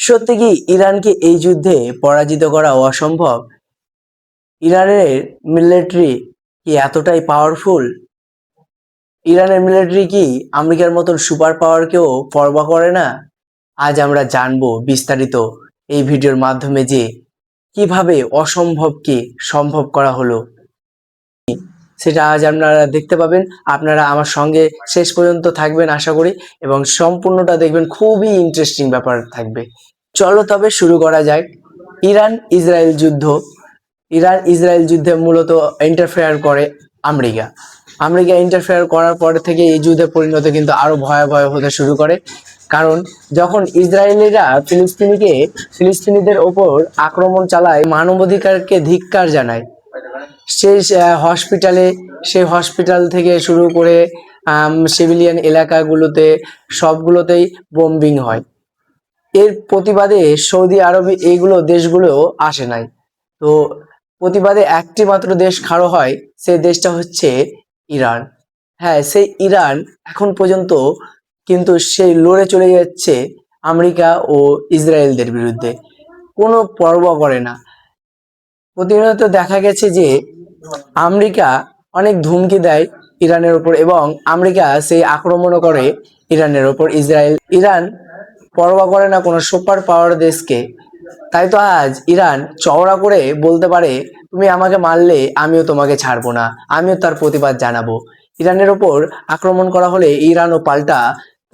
সত্যি কি ইরানকে এই যুদ্ধে পরাজিত করা অসম্ভব? ইরানের মিলিটারি কি এতটাই পাওয়ারফুল? ইরানের মিলিটারি কি আমেরিকার মতন সুপার পাওয়ারকেও পরোয়া করে না? আজ আমরা জানবো বিস্তারিত এই ভিডিওর মাধ্যমে যে কিভাবে অসম্ভবকে সম্ভব করা হলো, সেটা আজ আপনারা দেখতে পাবেন। আপনারা আমার সঙ্গে শেষ পর্যন্ত থাকবেন আশা করি, এবং সম্পূর্ণটা দেখবেন, খুবই ইন্টারেস্টিং ব্যাপার থাকবে। চলো তবে শুরু করা যাক। ইরান ইসরায়েল যুদ্ধ। ইরান ইসরায়েল যুদ্ধে মূলত ইন্টারফেয়ার করে আমেরিকা। আমেরিকা ইন্টারফেয়ার করার পর থেকে এই যুদ্ধের পরিণতি কিন্তু আরো ভয়াবহ হতে শুরু করে। কারণ যখন ইসরায়েলিরা ফিলিস্তিনিদের ওপর আক্রমণ চালায়, মানবাধিকারকে ধিক্কার জানায়। সেই হসপিটাল থেকে শুরু করে সিভিলিয়ান এলাকাগুলোতে সবগুলোতেই বোম্বিং হয়। এর প্রতিবাদে সৌদি আরব এইগুলো দেশগুলো আসে নাই। তো প্রতিবাদে একটি মাত্র দেশ খাড়ো হয়, সেই দেশটা হচ্ছে ইরান। হ্যাঁ, সেই ইরান এখন পর্যন্ত কিন্তু সেই লড়ে চলে যাচ্ছে আমেরিকা ও ইসরায়েলদের বিরুদ্ধে, কোনো পরোয়া করে না। প্রতিনিয়ত দেখা গেছে যে আমেরিকা অনেক ধুমকি দেয় ইরানের উপর, এবং আমেরিকা সেই আক্রমণও করে ইরানের উপর। ইরান পরোয়া করে না কোনো সুপার পাওয়ার দেশকে। তাই তো আজ ইরান চওড়া করে বলতে পারে, তুমি আমাকে মারলে আমিও তোমাকে ছাড়বো না, আমিও তার প্রতিবাদ জানাবো। ইরানের ওপর আক্রমণ করা হলে ইরানও পাল্টা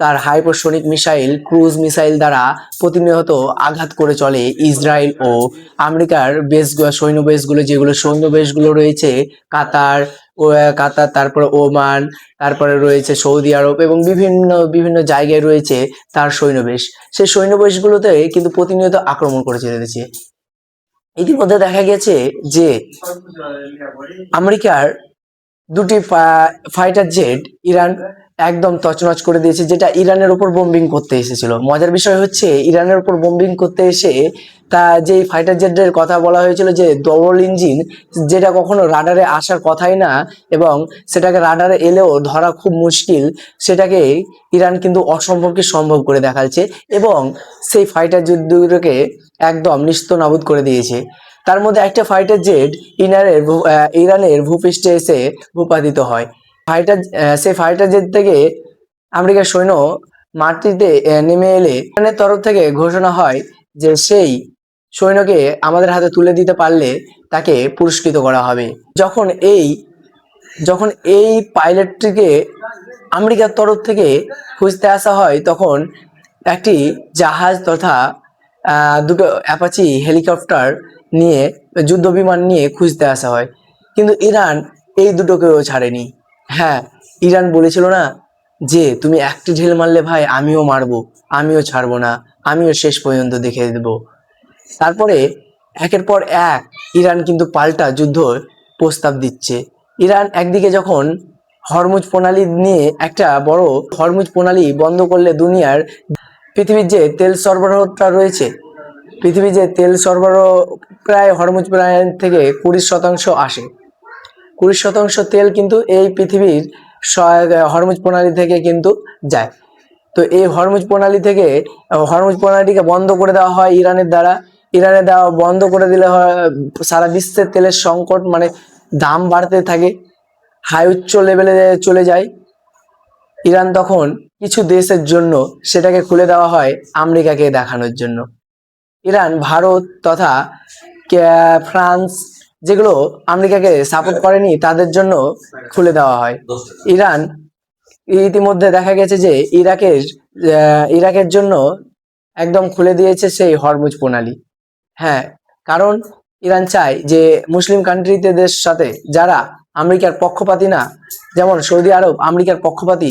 তার হাইপারসোনিক মিসাইল, ক্রুজ মিসাইল দ্বারা প্রতিনিয়ত আঘাত করে চলে ইসরায়েল ও আমেরিকার সৈন্য বেসগুলো রয়েছে কাতার, তারপরে ওমান, তারপরে রয়েছে সৌদি আরব, এবং বিভিন্ন বিভিন্ন জায়গায় রয়েছে তার সৈন্যবেশ। সেই সৈন্যবেশগুলোতে কিন্তু প্রতিনিয়ত আক্রমণ করে চলেছে। ইতিমধ্যে দেখা গেছে যে আমেরিকার দুটি ফাইটার জেট ইরান একদম তছনছ করে দিয়েছে, যেটা ইরানের উপর বোম্বিং করতে এসেছিল। মজার বিষয় হচ্ছে, ইরানের উপর বোম্বিং করতে এসে যেই ফাইটার জেটের কথা বলা হয়েছিল যে ডবল ইঞ্জিন, যেটা কখনো রাডারে আসার কথাই না, এবং সেটাকে রাডারে এলেও ধরা খুব মুশকিল, সেটাকে ইরান কিন্তু অসম্ভবকে সম্ভব করে দেখাচ্ছে, এবং সেই ফাইটার জেট দুটোকে একদম নিস্তুনাবুদ করে দিয়েছে। তার মধ্যে একটা ফাইটার জেট ইরানের ভূপৃষ্ঠে এসে ভূপাতিত হয়। সেই ফাইটার জেট থেকে আমেরিকার সৈন্য মাটিতে নেমে এলে ইরানের তরফ থেকে ঘোষণা হয় যে সেই সৈন্যকে আমাদের হাতে তুলে দিতে পারলে তাকে পুরস্কৃত করা হবে। যখন এই পাইলটটিকে আমেরিকার তরফ থেকে খুঁজতে আসা হয়, তখন একটি জাহাজ তথা দুটো অ্যাপাচি হেলিকপ্টার নিয়ে, যুদ্ধ বিমান নিয়ে খুঁজতে আসা হয়, কিন্তু ইরান এই দুটোকেও ছাড়েনি। হ্যাঁ, ইরান বলেছিল না যে তুমি একটি ঢিল মারলে ভাই আমিও মারবো, আমিও ছাড়বো না, আমিও শেষ পর্যন্ত দেখে দেব। তারপরে একের পর এক ইরান কিন্তু পাল্টা যুদ্ধ প্রস্তাব দিচ্ছে। ইরান একদিকে যখন হরমুজ প্রণালী নিয়ে একটা বড় হরমুজ প্রণালী বন্ধ করলে পৃথিবীর যে তেল সরবরাহটা রয়েছে, পৃথিবীর যে তেল সরবরাহ প্রায় হরমুজ প্রণালী থেকে 20% আসে। 20% তেল কিন্তু এই পৃথিবীর হরমুজ প্রণালী থেকে কিন্তু যায়। তো এই হরমুজ প্রণালীটিকে বন্ধ করে দেওয়া হয় ইরানের দেওয়া বন্ধ করে দিলে সারা বিশ্বের তেলের সংকট, মানে দাম বাড়তে থাকে, হাই উচ্চ লেভেলে চলে যায়। ইরান তখন কিছু দেশের জন্য সেটাকে খুলে দেওয়া হয় আমেরিকাকে দেখানোর জন্য। ইরান, ভারত তথা ফ্রান্স, যেগুলো আমেরিকাকে সাপোর্ট করেনি, তাদের জন্য খুলে দেওয়া হয়। ইরান ইতিমধ্যে দেখা গেছে যে ইরাকের জন্য একদম খুলে দিয়েছে সেই হরমুজ প্রণালী। হ্যাঁ, কারণ ইরান চায় যে মুসলিম কান্ট্রিদের সাথে যারা আমেরিকার পক্ষপাতী না, যেমন সৌদি আরব আমেরিকার পক্ষপাতী,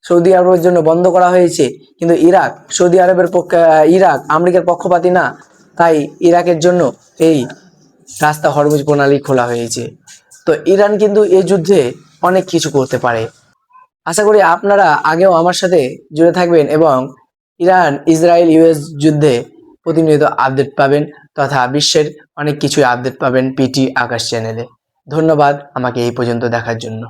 সৌদি আরবের জন্য বন্ধ করা হয়েছে, কিন্তু ইরাক আমেরিকার পক্ষপাতী না, তাই ইরাকের জন্য এই রাস্তা হরমুজ প্রণালী খোলা হয়েছে। তো ইরান কিন্তু এই যুদ্ধে অনেক কিছু করতে পারে। আশা করি আপনারা আগেও আমার সাথে জুড়ে থাকবেন, এবং ইরান ইসরায়েল ইউএস যুদ্ধে প্রতিনিয়ত আপডেট পাবেন, তথা বিশ্বের অনেক কিছুই আপডেট পাবেন পিটি আকাশ চ্যানেলে। ধন্যবাদ আমাকে এই পর্যন্ত দেখার জন্য।